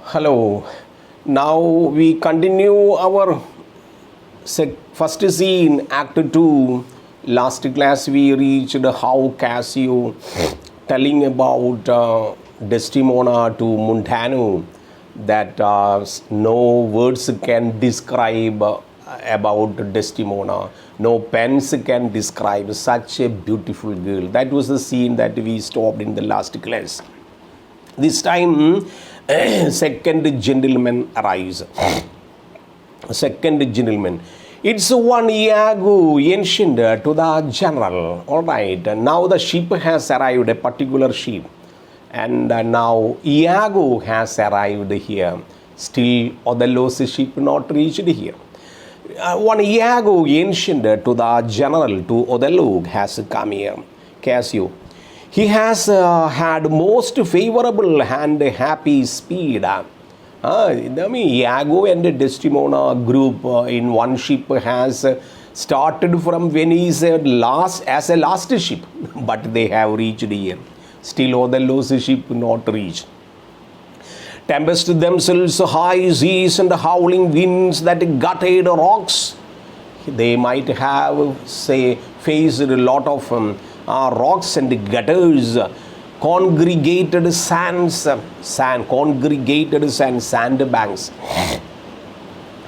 Hello. Now we continue our first scene, Act 2. Last class we reached how Cassio telling about Desdemona to Montano that no words can describe about Desdemona. No pens can describe such a beautiful girl. That was the scene that we stopped in the last class. This time, second gentleman arrives. Second gentleman. It's one Iago ancient to the general. All right. Now the ship has arrived, a particular ship. And now Iago has arrived here. Still, Othello's ship not reached here. One Iago ancient to the general, to Othello, has come here. Cassio. He has had most favorable and happy speed. Iago and Desdemona group in one ship has started from Venice as a last ship, but they have reached here. Still Othello's ship not reached. Tempest themselves, high seas and howling winds that gutted rocks. They might have, faced a lot of rocks and gutters, congregated sandbanks.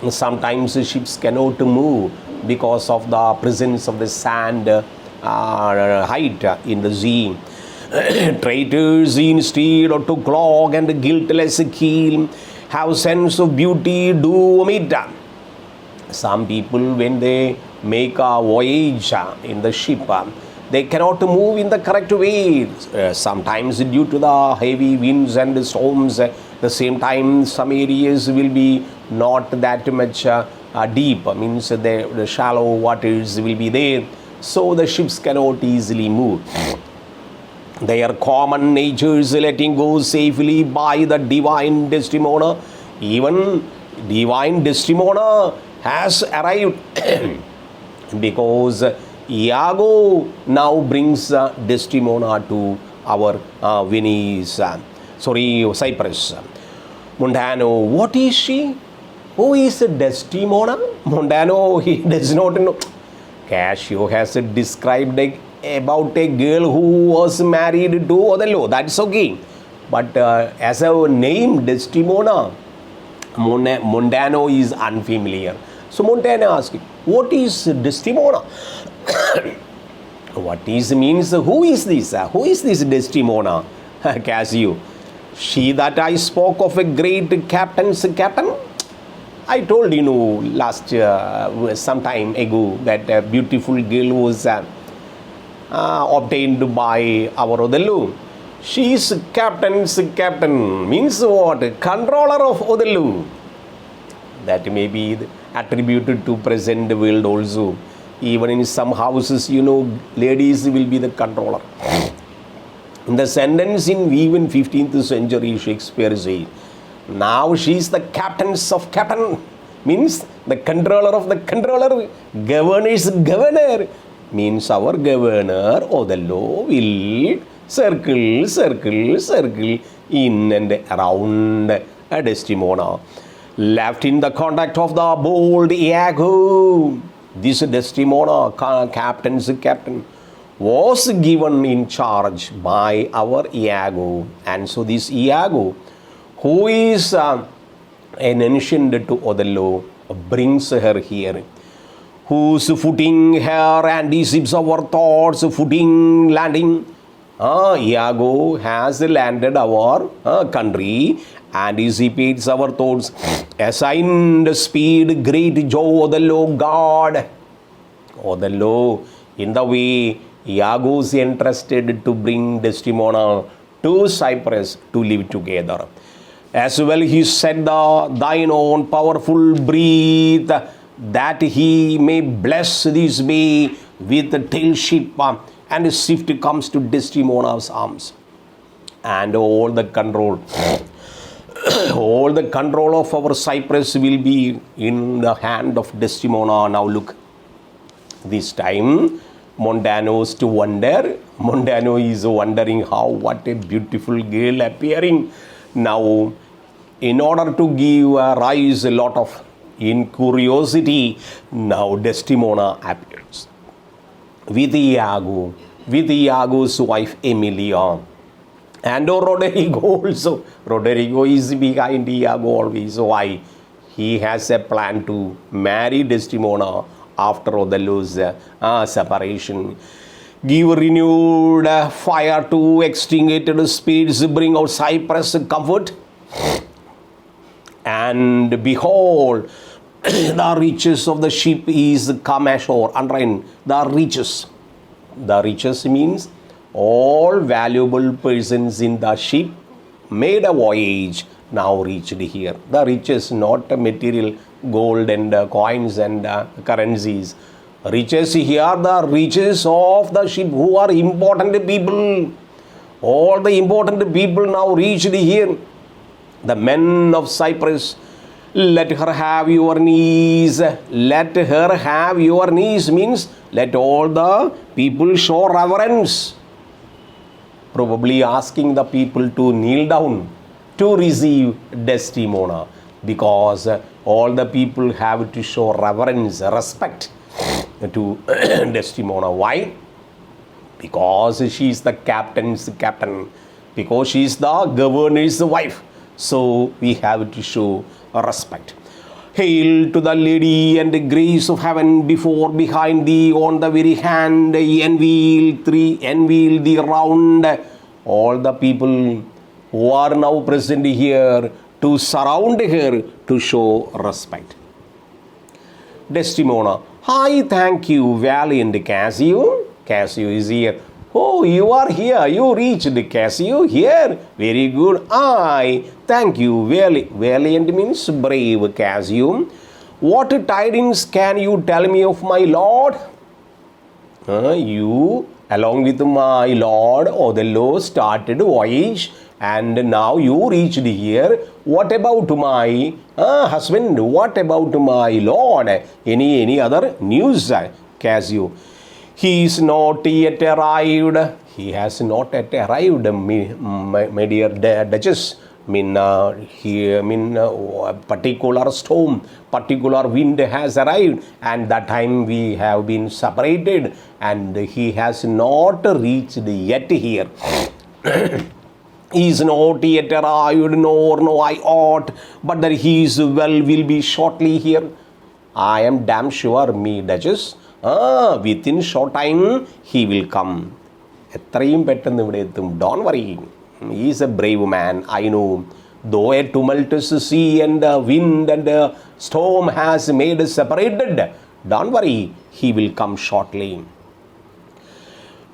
Sometimes ships cannot move because of the presence of the sand height in the sea. Traitors instead to clog and guiltless keel have sense of beauty do omit. Some people, when they make a voyage in the ship, they cannot move in the correct way. Sometimes due to the heavy winds and storms. The same time, some areas will be not that much deep. Means the shallow waters will be there. So the ships cannot easily move. Their common natures letting go safely by the divine Desdemona. Even divine Desdemona has arrived because Iago now brings Desdemona to our Cyprus. Montano, what is she? Who is Desdemona? Montano, he does not know. Cassio has described about a girl who was married to Othello. That's okay. But as a name, Desdemona, Montano is unfamiliar. So Montano asks, what is Desdemona? What is means, who is this? Who is this Desdemona? Cassio. She that I spoke of, a great captain's captain. I told last some time ago that a beautiful girl was obtained by our Othello. She is captain's captain. Means what? Controller of Othello. That may be attributed to present world also. Even in some houses, ladies will be the controller. In the sentence in even 15th century, Shakespeare says, now she is the captain's of captain. Means the controller of the controller. Governor's governor. Means our governor, Othello, will circle in and around Desdemona. Left in the contact of the bold Iago. This Desdemona, captain's captain, was given in charge by our Iago. And so this Iago, who is an ancient to Othello, brings her here. Whose footing here anticipates our thoughts, footing landing. Iago has landed our country, anticipates our thoughts. Assigned speed, great joy, Othello, God. Othello, in the way, Iago is interested to bring Desdemona to Cyprus to live together. As well, he said, thine own powerful breath, that he may bless this bay with the tail ship, and shift comes to Desdemona's arms. And all the control of our Cyprus will be in the hand of Desdemona. Now look, this time Montano is to wonder. Montano is wondering what a beautiful girl appearing. Now in order to give rise a lot of incuriosity, now Desdemona appears with Iago's wife Emilia. And Roderigo also. Roderigo is behind Iago always. Why? He has a plan to marry Desdemona after Othello's separation. Give renewed fire to extinguished spirits, bring out Cyprus comfort. And behold, the riches of the ship is come ashore. Underline the riches. The riches means all valuable persons in the ship made a voyage, now reached here. The riches, not material gold and coins and currencies. Riches here, the riches of the ship, who are important people. All the important people now reached here. The men of Cyprus, let her have your knees. Let her have your knees means let all the people show reverence. Probably asking the people to kneel down to receive Desdemona, because all the people have to show reverence, respect to Desdemona. Why? Because she is the captain's captain, because she is the governor's wife. So we have to show respect. Hail to the lady and the grace of heaven, before, behind thee, on the very hand, enwheel thee round. All the people who are now present here to surround her to show respect. Desdemona, I thank you, valiant Cassio. Cassio is here. Oh, you are here. You reached Cassio here. Very good. I thank you. Valiant means brave, Cassio. What tidings can you tell me of my lord? You, along with my lord Othello, started voyage, and now you reached here. What about my husband? What about my lord? Any other news, Cassio? He is not yet arrived. He has not yet arrived, my dear Duchess. A particular storm, particular wind has arrived, and that time we have been separated, and he has not reached yet here. He is not yet arrived, nor know I ought, but that he is well will be shortly here. I am damn sure, me Duchess. Within short time he will come. Don't worry. He is a brave man, I know. Though a tumultuous sea and wind and storm has made us separated, don't worry, he will come shortly.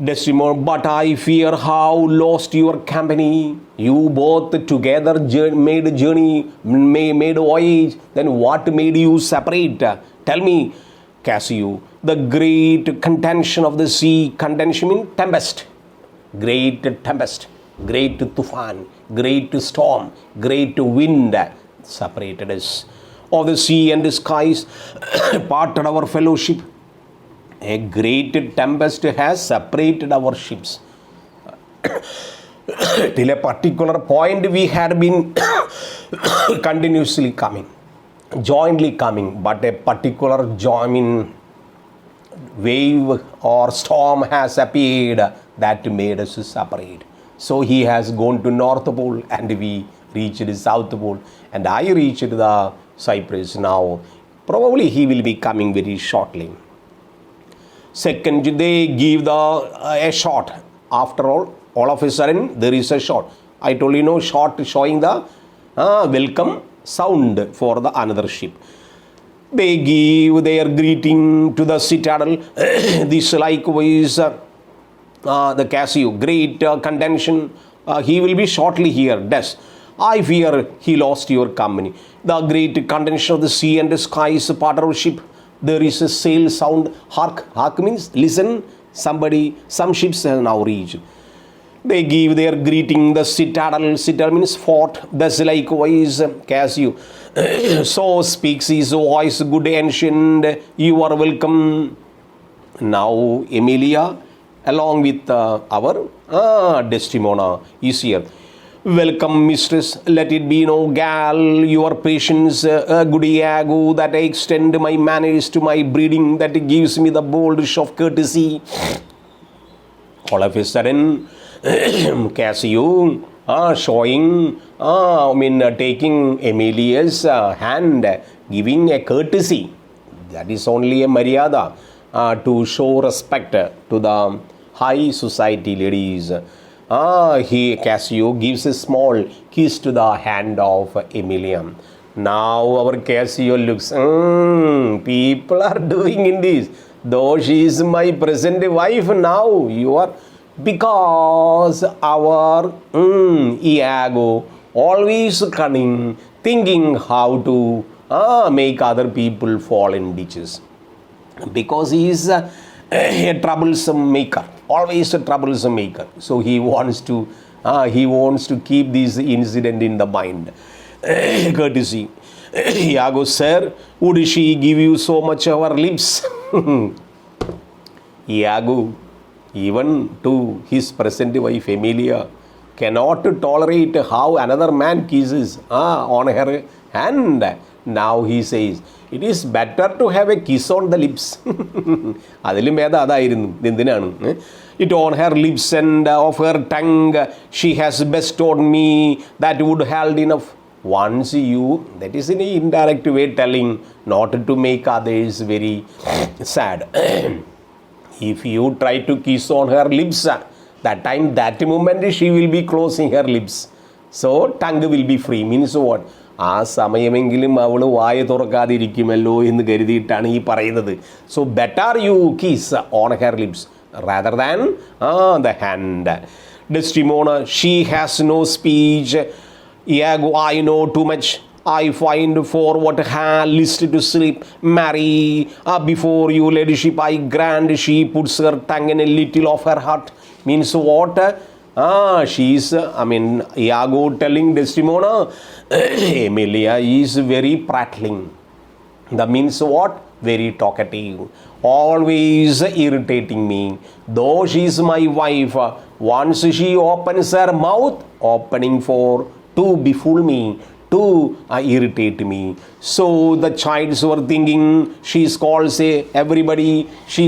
Desdemona, but I fear how lost your company. You both together made a journey, made a voyage. Then what made you separate? Tell me, Cassio. The great contention of the sea. Contention means tempest. Great tempest, great tufan, great storm, great wind separated us. Of the sea and the skies parted our fellowship. A great tempest has separated our ships. Till a particular point we had been continuously coming, jointly coming, but a particular wave or storm has appeared that made us separate. So he has gone to North Pole and we reached the South Pole, and I reached the Cyprus now. Probably he will be coming very shortly. Second, they give a shot. After all of a sudden there is a shot. I told you, no shot showing the welcome sound for the another ship. They give their greeting to the citadel. This likewise the Cassio, great contention. He will be shortly here. Thus, I fear he lost your company. The great contention of the sea and the skies part of our ship. There is a sail sound. Hark. Hark means listen. Some ships have now reached. They give their greeting, the citadel. Citadel means fort. Thus likewise Cassio. So speaks his voice, good ancient, you are welcome. Now Emilia, along with our Desdemona, is here. Welcome, mistress. Let it be no gal, your patience, good Iago, that I extend my manners to my breeding, that gives me the boldness of courtesy. All of a sudden, Cassio showing, taking Emilia's hand, giving a courtesy. That is only a Maryada to show respect to the high society ladies. Cassio gives a small kiss to the hand of Emilia. Now our Cassio looks, people are doing in this. Though she is my present wife now, you are, because our Iago always cunning, thinking how to make other people fall in ditches. Because he is a troublesome maker, always a troublesome maker. So he wants to keep this incident in the mind. Courtesy. Iago, sir, would she give you so much of her lips? Iago, even to his present wife Emilia, cannot tolerate how another man kisses on her hand. Now he says, it is better to have a kiss on the lips. It on her lips and of her tongue she has bestowed me, that would hold enough. Once you, that is in an indirect way telling, not to make others very sad. If you try to kiss on her lips, that moment she will be closing her lips. So tongue will be free. Means what? ആ സമയമെങ്കിലും അവൾ വായ തുറക്കാതിരിക്കുമല്ലോ എന്ന് കരുതിയിട്ടാണ് ഈ പറയുന്നത്. So better U kiss on her lips rather than the hand. Desdemona, she has no speech. Iago, I know too much. I find for what her list to sleep. Marry, before you ladyship, I grant she puts her tongue in a little of her heart. Means what? She's, Iago telling Desdemona, Emilia is very prattling. That means what? Very talkative. Always irritating me. Though she is my wife, once she opens her mouth, opening to befool me, to irritate me. So the childs were thinking, she calls everybody, she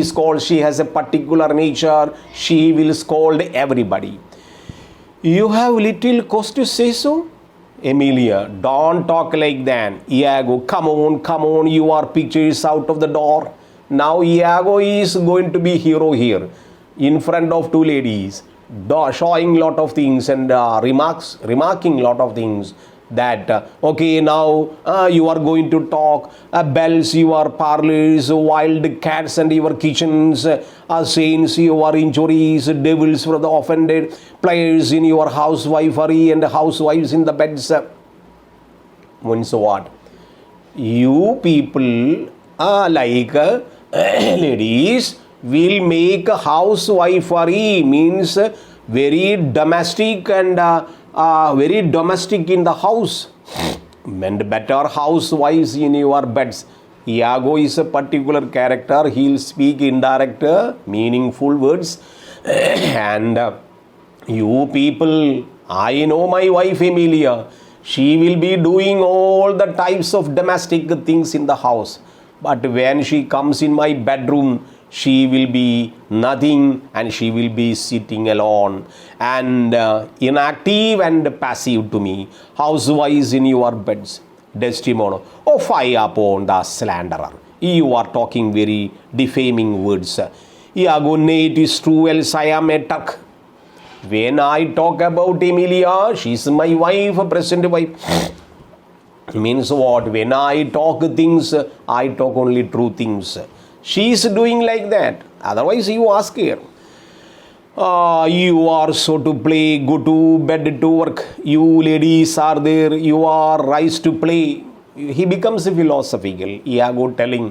has a particular nature, she will scold everybody. You have little cause to say so? Emilia, don't talk like that. Iago, come on, you are pictures out of the door. Now Iago is going to be hero here, in front of two ladies, showing lot of things and remarking lot of things. That okay, now you are going to talk bells, your parlors, wild cats and your kitchens, saints, your injuries, devils for the offended, players in your housewifery and housewives in the beds. Means what? You people like ladies will make housewifery, means very domestic and very domestic in the house, and better housewives in your beds. Iago is a particular character. He'll speak indirect, meaningful words. And you people, I know my wife Emilia. She will be doing all the types of domestic things in the house. But when she comes in my bedroom, she will be nothing, and she will be sitting alone and inactive and passive to me. Housewives in your beds. Desdemona, oh fie upon the slanderer. You are talking very defaming words. Iago, nay, it is true, else I am a Turk. When I talk about Emilia, she is my wife, present wife. Means what? When I talk things, I talk only true things. She is doing like that. Otherwise, you ask her. You are so to play, go to bed to work. You ladies are there, you are rise to play. He becomes philosophical. Iago telling,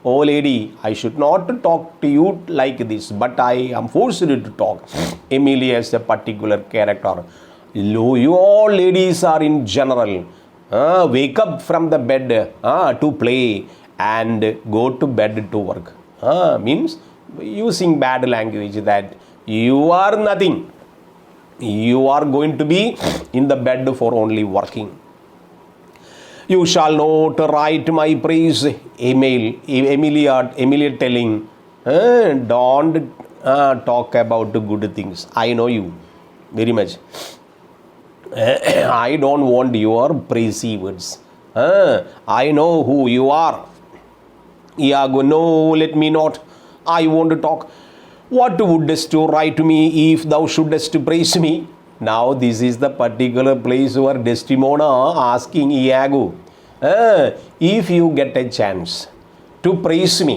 oh lady, I should not talk to you like this, but I am forced to talk. Emilia is a particular character. You all ladies are in general. Wake up from the bed to play and go to bed to work. Means using bad language, that you are nothing. You are going to be in the bed for only working. You shall not write my praise. Emilia telling, don't talk about the good things. I know you very much. I don't want your praisey words. I know who you are. Iago, no, let me not. I want to talk. What wouldst to write to me if thou shouldst praise me? Now this is the particular place where Desdemona asking Iago, if you get a chance to praise me,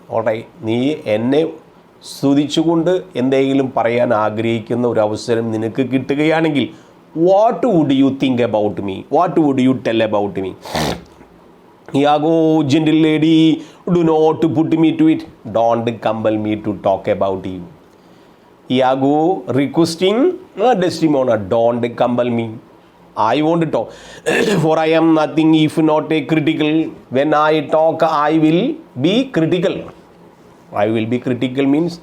alright, നീ എന്നെ സ്തുതിച്ചുകൊണ്ട് എന്തെങ്കിലും പറയാൻ ആഗ്രഹിക്കുന്ന ഒരു അവസരം നിനക്ക് കിട്ടുകയാണെങ്കിൽ, what would you think about me? What would you tell about me? Iago, gentle lady, do not put me to it. Don't compel me to talk about you. Iago requesting Desdemona, don't compel me. I want to talk. For I am nothing if not a critical. When I talk, I will be critical. I will be critical means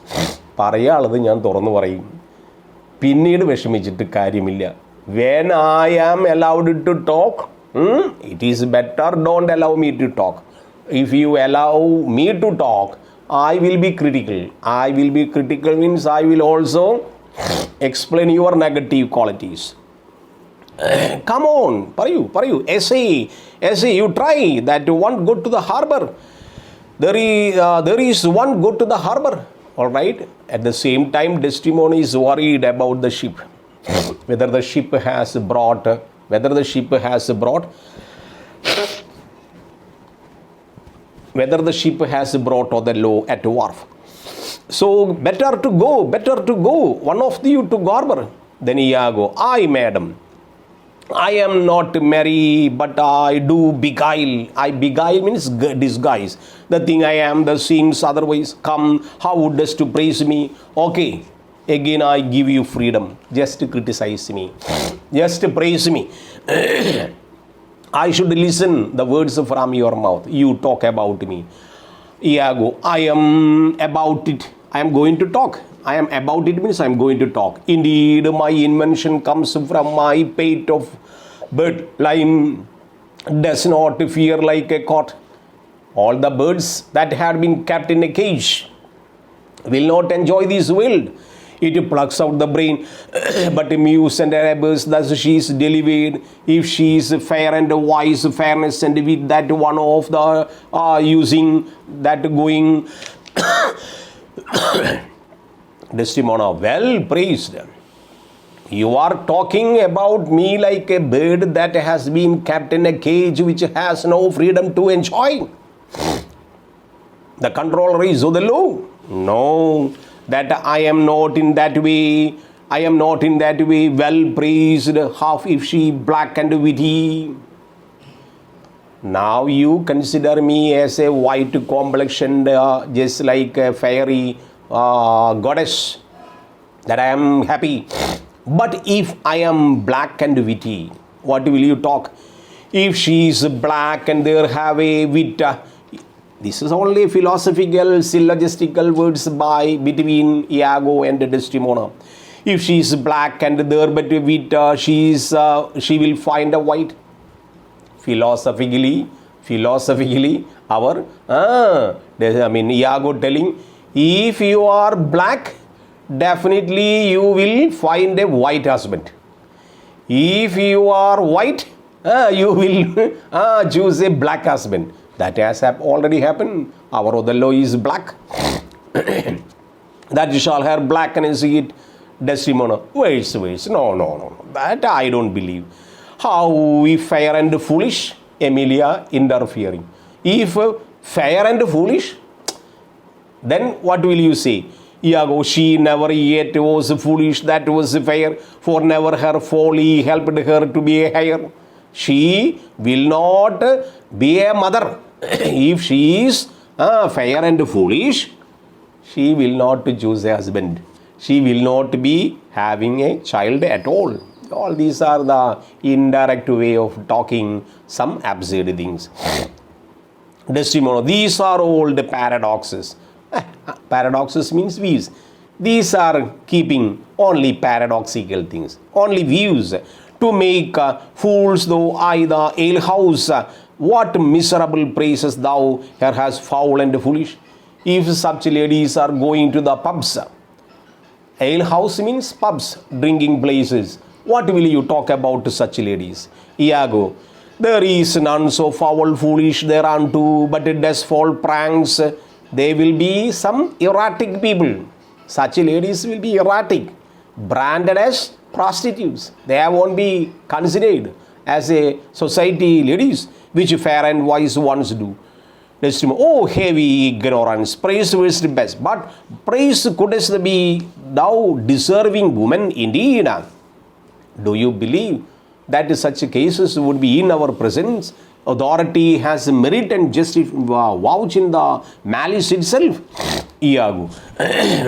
പറയാനുള്ളത് ഞാൻ തുറന്നു പറയും, പിന്നീട് വിഷമിച്ചിട്ട് കാര്യമില്ല. When I am allowed to talk, it is better don't allow me to talk. If you allow me to talk, I will be critical. I will be critical means I will also explain your negative qualities. Come on, Parayu, essay, you try that one go to the harbor. There is one go to the harbor, all right. At the same time, Desdemona is worried about the ship, whether the ship has brought Othello at wharf. So better to go, one of you to harbor. Then Iago, I, madam, I am not merry, but I do beguile. I beguile means disguise. The thing I am, the seems otherwise. Come, how wouldst to praise me? Okay, again I give you freedom. Just criticize me. Just praise me. I should listen the words from your mouth. You talk about me. Iago, I am about it. I am going to talk. I am about it means I am going to talk. Indeed, my invention comes from my pate of bird. Lion does not fear like a cock. All the birds that had been kept in a cage will not enjoy this world. It plucks out the brain, but muse and rebels, thus she is delivered. If she is fair and wise, fairness and wit, that one of the using, that going. Desdemona, well praised. You are talking about me like a bird that has been kept in a cage which has no freedom to enjoy. The controller is Othello. No, that I am not in that way. I am not in that way. Well praised, half if she black and witty. Now you consider me as a white complexioned, just like a fairy goddess, that I am happy. But if I am black and witty, what will you talk? If she is black and there have a wit, this is only philosophical syllogistical words by between Iago and Desdemona. If she is black and there but wit, she will find a white. Philosophically, Iago telling, if you are black, definitely you will find a white husband. If you are white, you will choose a black husband. That has already happened. Our Othello is black. That shall have blackness it. Desdemona, wait. No. That I don't believe. How if fair and foolish? Emilia interfering. If fair and foolish, then what will you say? Iago, she never yet was foolish, that was fair, for never her folly helped her to be a hare. She will not be a mother. If she is fair and foolish, she will not choose a husband. She will not be having a child at all. All these are the indirect way of talking some absurd things. Desdemona, these are all the paradoxes. Paradoxes means these. These are keeping only paradoxical things, only views to make fools though I the alehouse. What miserable praises thou here has foul and foolish. If such ladies are going to the pubs, alehouse means pubs, drinking places. What will you talk about such ladies? Iago, there is none so foul foolish thereunto, but it does fall pranks. They will be some erratic people. Such ladies will be erratic, branded as prostitutes. They won't be considered as a society ladies, which fair and wise ones do. Oh, heavy ignorance, praise worst best. But praise couldst be thou deserving woman indeed. Do you believe that such cases would be in our presence? Authority has merit and justice vouch in the malice itself. Iago,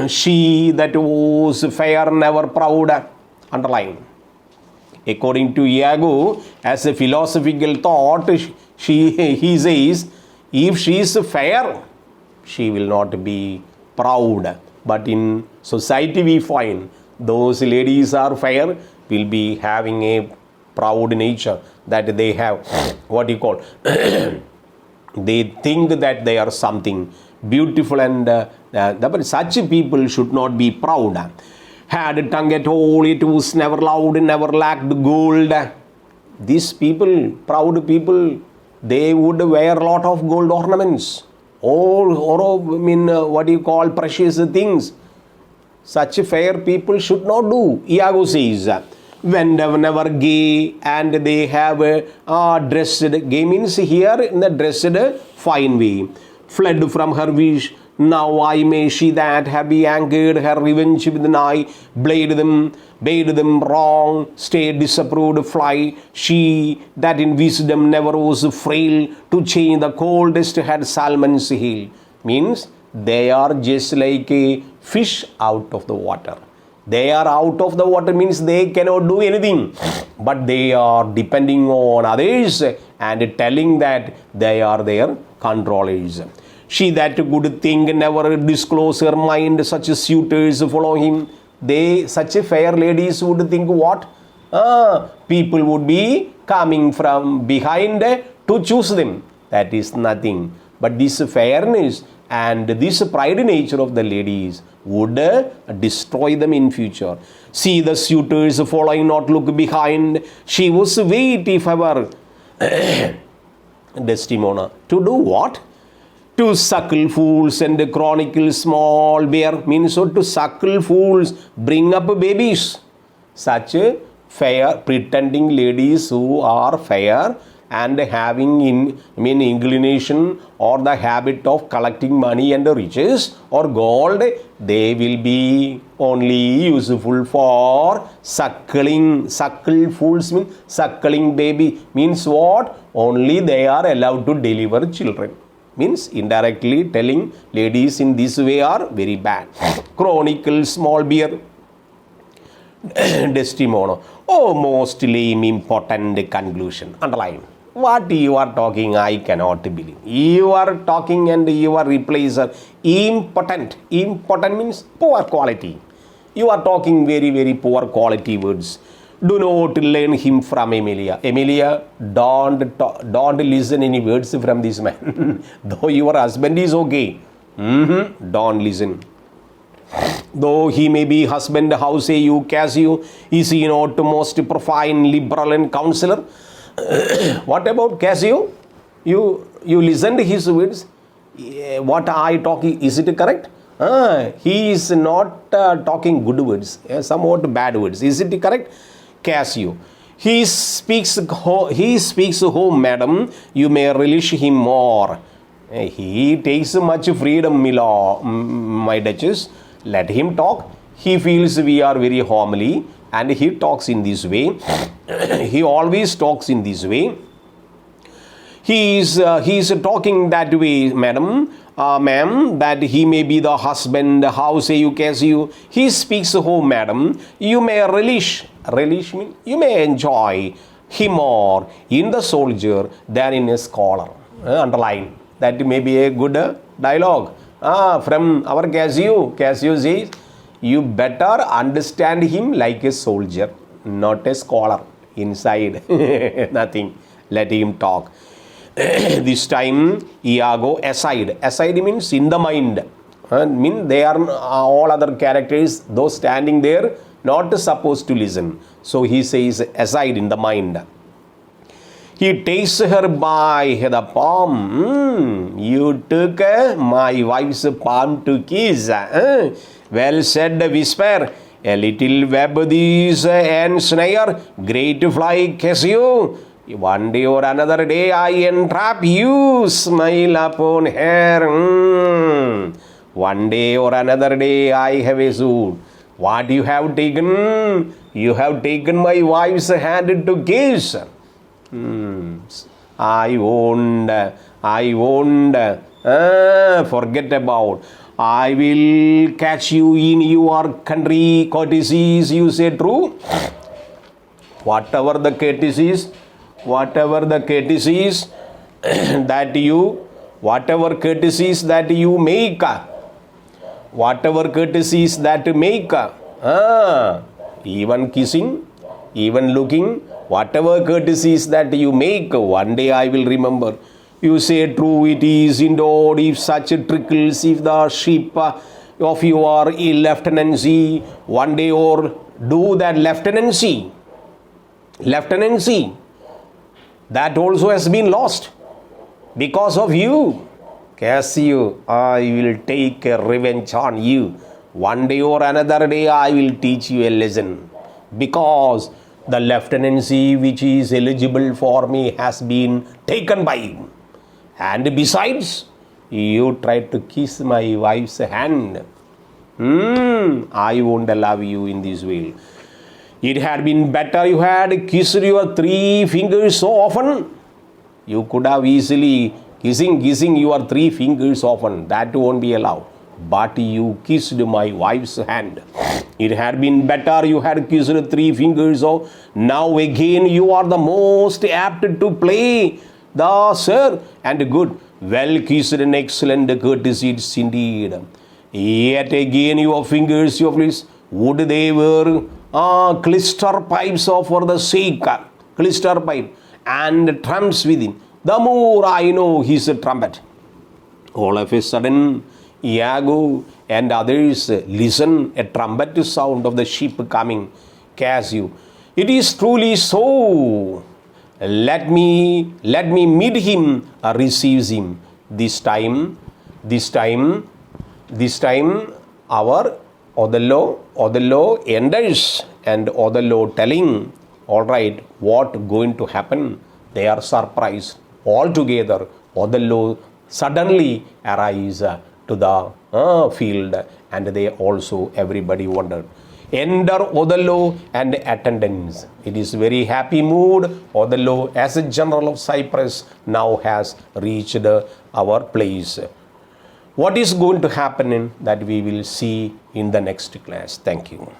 she that was fair, never proud. Underline. According to Iago, as a philosophical thought, he says, if she is fair, she will not be proud. But in society we find those ladies are fair will be having a proud nature, that they have what you call they think that they are something beautiful, and but such people should not be proud. Had tongue at all, it was never loud, never lacked gold. These people, proud people, they would wear a lot of gold ornaments, or what you call precious things. Such fair people should not do. Iago says, whenever gay, and they have dressed, gay means here in the dressed fine way, fled from her wish. Now I may she that have be angered, her revenge with an eye, bade them wrong, stay disapproved, fly. She that in wisdom never was frail, to change the coldest had salmon's heel. Means they are just like a fish out of the water. They are out of the water means they cannot do anything, but they are depending on others and telling that they are their controllers. She that good thing never disclose her mind, such suitors follow him. Such fair ladies would think what? People would be coming from behind to choose them. That is nothing. But this fairness and this pride nature of the ladies would destroy them in future. See the suitors following, not look behind. She was wait if ever Desdemona. To do what? To suckle fools and chronicle small bear. Means so to suckle fools, bring up babies. Such fair pretending ladies who are fair and having inclination or the habit of collecting money and riches or gold, they will be only useful for suckling. Suckle fools means suckling baby. Means what? Only they are allowed to deliver children. Means indirectly telling ladies in this way are very bad. Chronicle small beer. Desdemona. Oh, most lame, important conclusion. Underline. What you are talking, I cannot believe. You are talking and your replies are impotent. Impotent means poor quality. You are talking very, very poor quality words. Do not learn him from Emilia. Emilia, don't listen any words from this man. Though your husband is okay, don't listen. Though he may be husband, how say you, Cassio? Is he not most profane, liberal, and counselor? What about Cassio? You listen to his words. What I talk, is it correct? He is not talking good words, somewhat bad words. Is it correct? Cassio. He speaks home, madam. You may relish him more. He takes much freedom, my duchess. Let him talk. He feels we are very homely and he talks in this way. He always talks in this way. He is talking that way, madam. Ma'am, that he may be the husband. How say you, Cassio? He speaks home, madam. You may relish means you may enjoy him more in the soldier than in a scholar. Underline. That may be a good dialogue. From our Cassio. Cassio says, You better understand him like a soldier, not a scholar. Inside, nothing. Let him talk. This time, Iago aside. Aside means in the mind. Mean they are all other characters, those standing there, not supposed to listen. So he says aside in the mind. He takes her by the palm. You took my wife's palm to kiss. Well said, whisper. A little web this and snare, great fly kiss you. One day or another day I entrap you, smile upon her. One day or another day I have a suit. What you have taken? You have taken my wife's hand to kiss. I won't. Forget about. I will catch you in your country courtesies. You say true? Whatever the courtesies that you make, even kissing, even looking, whatever courtesies that you make, one day I will remember. You say true it is indeed, if such trickles, if the ship of your lieutenancy one day or do that lieutenancy, that also has been lost because of you. Cassio, I will take a revenge on you. One day or another day I will teach you a lesson, because the lieutenancy which is eligible for me has been taken by you. And besides, you tried to kiss my wife's hand. I won't allow you in this way. It had been better you had kissed your 3 fingers so often. You could have easily kissing your 3 fingers often. That won't be allowed. But you kissed my wife's hand. It had been better you had kissed 3 fingers. So now again you are the most apt to play the sir and good. Well kissed and excellent courtesies indeed. Yet again your fingers, your please, would they were clister pipes for the sake, clister pipe and trumps within. The more I know his trumpet. All of a sudden, Iago and others listen a trumpet sound of the ship coming. Cassio, it is truly so. Let me meet him, receives him. This time, our Othello enters, and Othello telling, all right, what going to happen? They are surprised. Altogether, Othello suddenly arrives to the field, and they also, everybody wondered. Enter Othello and attendants. It is very happy mood. Othello, as a general of Cyprus, now has reached our place. What is going to happen in that we will see in the next class. Thank you.